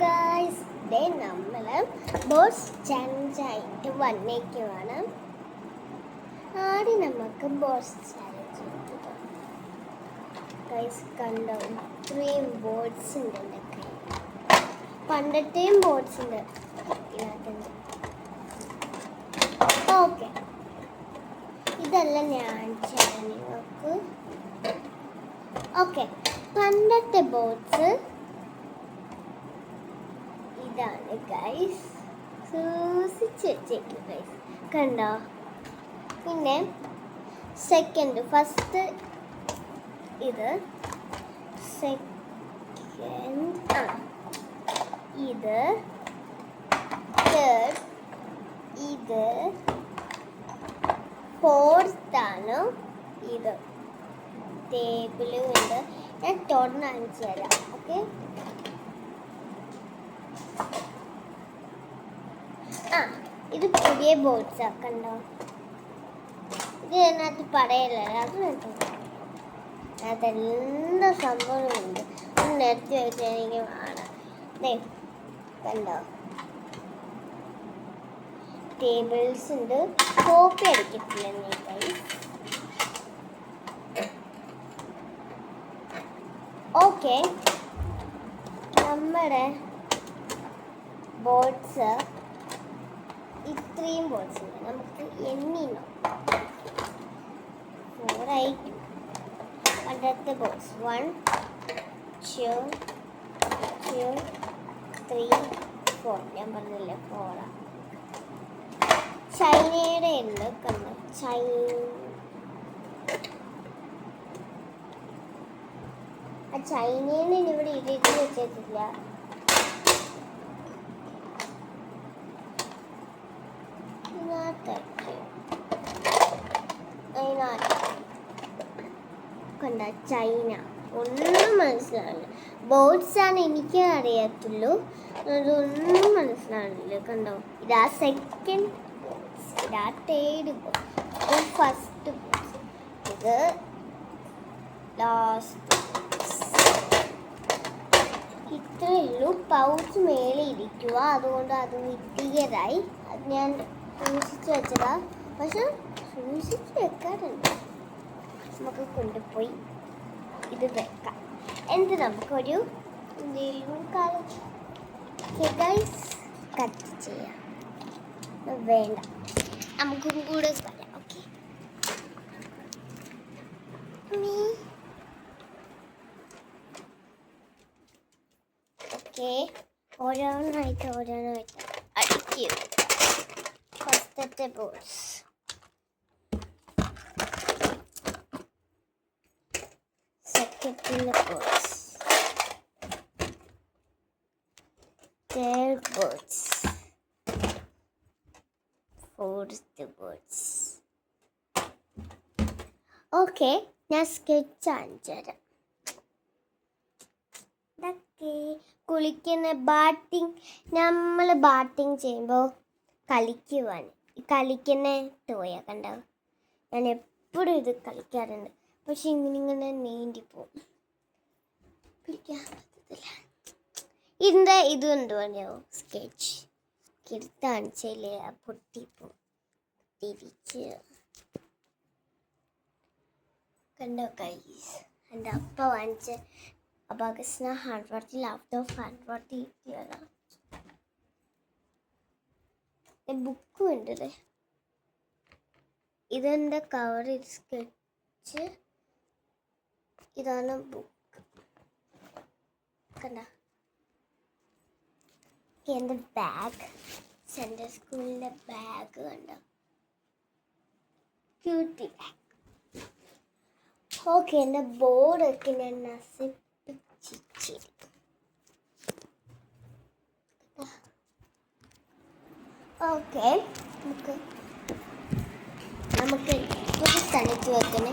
Guys, day നമ്മൾ boats ചലഞ്ചായിട്ട് വന്നേക്കുവാണ്. ആദ്യം നമുക്ക് ബോട്ട്സ് ചലഞ്ച് ഗൈസ്. കണ്ടോ, ഇത്രയും ബോട്ട്സ് ഉണ്ട് എൻ്റെ കയ്യിൽ. പണ്ടത്തെയും ബോട്ട്സ് ഉണ്ട് ഇതിനകത്തുണ്ട്. ഓക്കെ, ഇതെല്ലാം ഞാൻ ചെയ്യാൻ നിങ്ങൾക്ക്. ഓക്കെ, പണ്ടത്തെ ബോട്ട്സ് ഇതാണ് ഗൈസ്. സൂക്ഷിച്ച് വെച്ചേക്കും ഗൈസ്, കണ്ടോ. പിന്നെ ഫസ്റ്റ് ഇത് സെക്കൻഡ്, ഇത് തേർഡ്, ഇത് ഫോർത്താണ്. ഇത് ടേബിളും ഉണ്ട്. ഞാൻ ടോട്ടൽ കാണിച്ചു തരാം. ഓക്കെ, ഇത് പുതിയ ബോട്ട്സ് ആക്കണ്ടോ. ഇത് അതിനകത്ത് പറയല്ലോ, അതിനകത്ത് എല്ലാ സംഭവമുണ്ട്. നിരത്തി വെച്ച് എനിക്ക് കാണാം. കണ്ടോ, ടേബിൾസ് ഉണ്ട്. കോപ്പി അടിക്കത്തില്ല നീ. ഓക്കെ, നമ്മുടെ ബോട്ട്സ് ഇത്രയും ബോട്ട്സ് ഉണ്ട്. നമുക്ക് എണ്ണി നോക്കാം. 4 ആയിരിക്കും പണ്ടത്തെ ബോട്ട്സ്. 1 2 3 4. ഞാൻ പറഞ്ഞില്ലേ 4. ചൈനയുടെ ഉണ്ട്. കണ്ടോ, ചൈനയിൽ ഇവിടെ ഇടിച്ച് വെച്ചിട്ടില്ല. കണ്ട, ചൈന ഒന്നും മനസ്സിലാവില്ല. ബോട്ട്സ് ആണ് എനിക്ക് അറിയത്തുള്ളൂ, അതൊന്നും മനസ്സിലാവില്ല. കണ്ടോ, ഇതാ സെക്കൻഡ് ബോട്ട്സ്, ഇതാ തേർഡ് ബോട്ട്സ്, ഇത് ഫസ്റ്റ് ബോട്ട്സ്, ഇത് ലാസ്റ്റ്. ഇത്രയേ ഉള്ളൂ. പൗച്ച് മേലെ ഇരിക്കുക, അതുകൊണ്ട് അത് വിട്ടിയതായി. അത് ഞാൻ സൂക്ഷിച്ച് വെച്ചതാ, പക്ഷെ സൂക്ഷിച്ച് വെക്കാറുണ്ട്. നമുക്ക് കൊണ്ടുപോയി ഇത് വെക്കാം. എന്നിട്ട് നമുക്കൊരു കട്ട് ചെയ്യാം. വേണ്ട, നമുക്കും കൂടെ പറയാം. ഓക്കെ, ഓരോന്നായിട്ട് അടിക്കുക. ഫസ്റ്റത്തെ boats, second boats, third boats, fourth boats. Okay, ഞാൻ സ്കെച്ച് കാണിച്ചു തരാം. കുളിക്കുന്ന നമ്മൾ ബാറ്റിങ് ചെയ്യുമ്പോൾ കളിക്കുന്ന ടോയ കണ്ടോ. ഞാൻ എപ്പോഴും ഇത് കളിക്കാറുണ്ട്, പക്ഷെ ഇങ്ങനെ നീണ്ടിപ്പോവും, പിടിക്കാൻ പറ്റത്തില്ല. ഇതിൻ്റെ ഇത് എന്തുവാണോ, സ്കെച്ച് എടുത്താണിച്ചല്ലേ പൊട്ടിപ്പോവും. തിരിച്ച് കണ്ടോ ഗൈസ്, എൻ്റെ അപ്പ വാങ്ങിച്ച അബാഗസ്ന 140 ലാപ്ടോപ്പ് 140 കിട്ടിയതാണ്. ബുക്കും ഉണ്ട്. ഇതെൻ്റെ കവർ, സ്കെച്ച്, ഇതാണ് ബുക്ക്. കണ്ട, എൻ്റെ ബാഗ്, സെൻട്രൽ സ്കൂളിൻ്റെ ബാഗ് കണ്ട, ക്യൂട്ടി ബാഗ്. ഓക്കെ, എൻ്റെ ബോർഡൊക്കെ ഞാൻ നസിപ്പിച്ചിരിക്കും. ഓക്കെ, നമുക്ക് ഒരു സ്ഥലത്ത് വെക്കണേ.